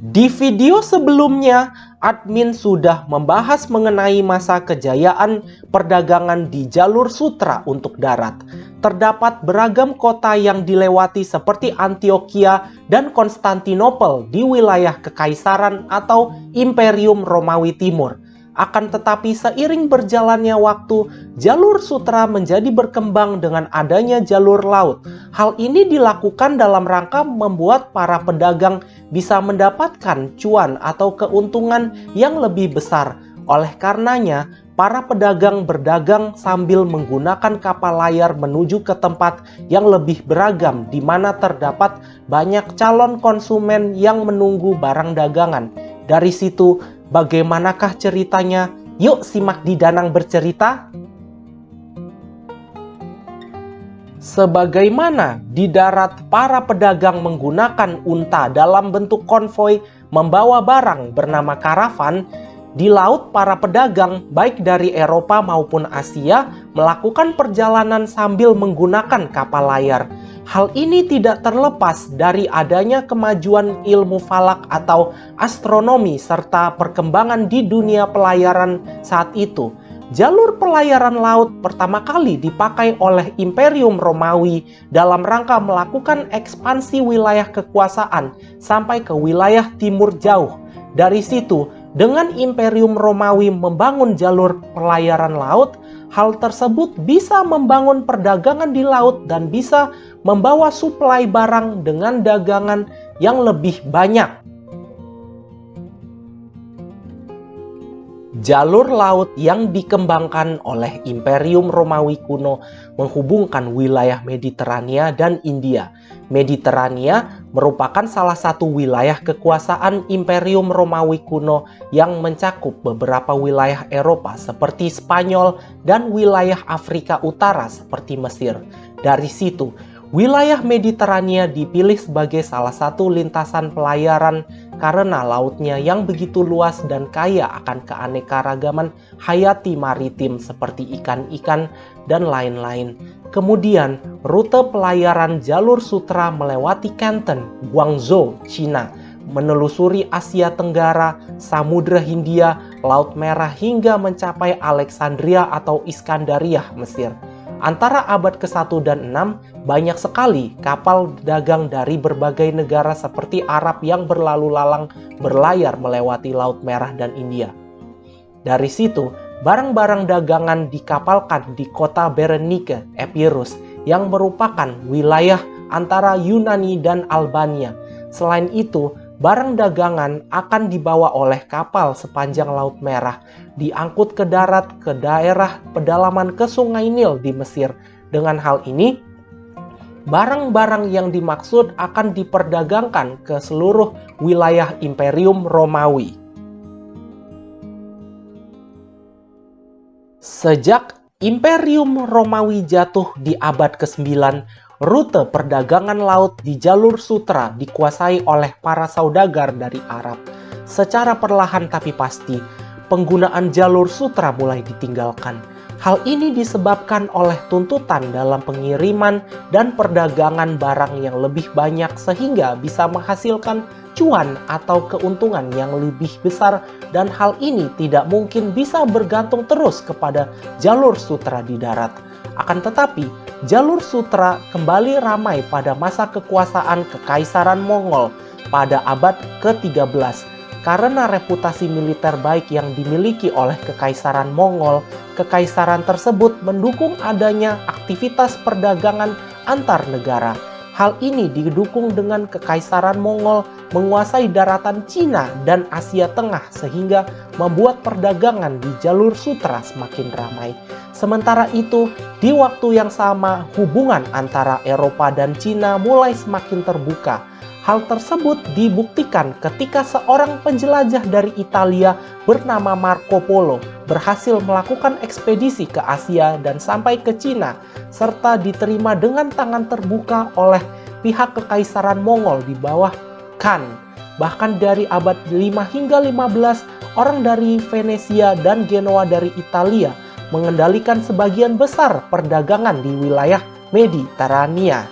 Di video sebelumnya, admin sudah membahas mengenai masa kejayaan perdagangan di jalur sutra untuk darat. Terdapat beragam kota yang dilewati seperti Antioquia dan Konstantinopel di wilayah Kekaisaran atau Imperium Romawi Timur. Akan tetapi seiring berjalannya waktu, jalur sutra menjadi berkembang dengan adanya jalur laut. Hal ini dilakukan dalam rangka membuat para pedagang bisa mendapatkan cuan atau keuntungan yang lebih besar. Oleh karenanya, para pedagang berdagang sambil menggunakan kapal layar menuju ke tempat yang lebih beragam di mana terdapat banyak calon konsumen yang menunggu barang dagangan. Dari situ, bagaimanakah ceritanya? Yuk simak di Danang bercerita. Sebagaimana di darat para pedagang menggunakan unta dalam bentuk konvoi membawa barang bernama karavan, di laut para pedagang baik dari Eropa maupun Asia melakukan perjalanan sambil menggunakan kapal layar. Hal ini tidak terlepas dari adanya kemajuan ilmu falak atau astronomi serta perkembangan di dunia pelayaran saat itu. Jalur pelayaran laut pertama kali dipakai oleh Imperium Romawi dalam rangka melakukan ekspansi wilayah kekuasaan sampai ke wilayah timur jauh. Dari situ, dengan Imperium Romawi membangun jalur pelayaran laut, hal tersebut bisa membangun perdagangan di laut dan bisa membawa suplai barang dengan dagangan yang lebih banyak. Jalur laut yang dikembangkan oleh Imperium Romawi kuno menghubungkan wilayah Mediterania dan India. Mediterania merupakan salah satu wilayah kekuasaan Imperium Romawi kuno yang mencakup beberapa wilayah Eropa seperti Spanyol dan wilayah Afrika Utara seperti Mesir. Dari situ, wilayah Mediterania dipilih sebagai salah satu lintasan pelayaran karena lautnya yang begitu luas dan kaya akan keanekaragaman hayati maritim seperti ikan-ikan dan lain-lain. Kemudian, rute pelayaran jalur sutra melewati Canton, Guangzhou, Cina, menelusuri Asia Tenggara, Samudra Hindia, Laut Merah hingga mencapai Alexandria atau Iskandaria, Mesir. Antara abad ke-1 dan 6, banyak sekali kapal dagang dari berbagai negara seperti Arab yang berlalu lalang berlayar melewati Laut Merah dan India. Dari situ, barang-barang dagangan dikapalkan di kota Berenike, Epirus, yang merupakan wilayah antara Yunani dan Albania. Selain itu, barang dagangan akan dibawa oleh kapal sepanjang Laut Merah, diangkut ke darat ke daerah pedalaman ke Sungai Nil di Mesir. Dengan hal ini, barang-barang yang dimaksud akan diperdagangkan ke seluruh wilayah Imperium Romawi. Sejak Imperium Romawi jatuh di abad ke-9, rute perdagangan laut di jalur sutra dikuasai oleh para saudagar dari Arab. Secara perlahan tapi pasti, penggunaan jalur sutra mulai ditinggalkan. Hal ini disebabkan oleh tuntutan dalam pengiriman dan perdagangan barang yang lebih banyak sehingga bisa menghasilkan cuan atau keuntungan yang lebih besar, dan hal ini tidak mungkin bisa bergantung terus kepada jalur sutra di darat. Akan tetapi, jalur sutra kembali ramai pada masa kekuasaan Kekaisaran Mongol pada abad ke-13. Karena reputasi militer baik yang dimiliki oleh Kekaisaran Mongol, kekaisaran tersebut mendukung adanya aktivitas perdagangan antar negara. Hal ini didukung dengan Kekaisaran Mongol menguasai daratan Cina dan Asia Tengah sehingga membuat perdagangan di jalur sutra semakin ramai. Sementara itu, di waktu yang sama hubungan antara Eropa dan Cina mulai semakin terbuka. Hal tersebut dibuktikan ketika seorang penjelajah dari Italia bernama Marco Polo berhasil melakukan ekspedisi ke Asia dan sampai ke Cina, serta diterima dengan tangan terbuka oleh pihak Kekaisaran Mongol di bawah Khan. Bahkan dari abad 5 hingga 15, orang dari Venesia dan Genoa dari Italia mengendalikan sebagian besar perdagangan di wilayah Mediterania.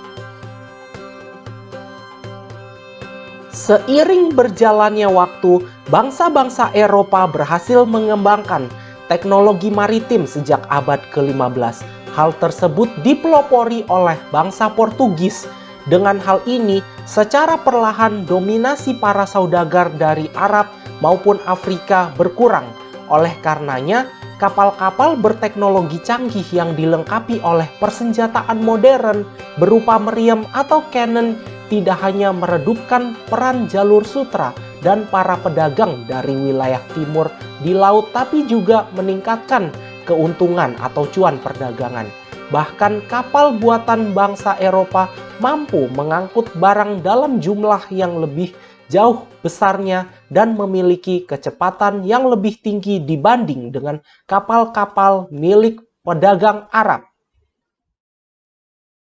Seiring berjalannya waktu, bangsa-bangsa Eropa berhasil mengembangkan teknologi maritim sejak abad ke-15. Hal tersebut dipelopori oleh bangsa Portugis. Dengan hal ini, secara perlahan dominasi para saudagar dari Arab maupun Afrika berkurang. Oleh karenanya, kapal-kapal berteknologi canggih yang dilengkapi oleh persenjataan modern berupa meriam atau cannon tidak hanya meredupkan peran jalur sutra dan para pedagang dari wilayah timur di laut, tapi juga meningkatkan keuntungan atau cuan perdagangan. Bahkan kapal buatan bangsa Eropa mampu mengangkut barang dalam jumlah yang lebih jauh besarnya dan memiliki kecepatan yang lebih tinggi dibanding dengan kapal-kapal milik pedagang Arab.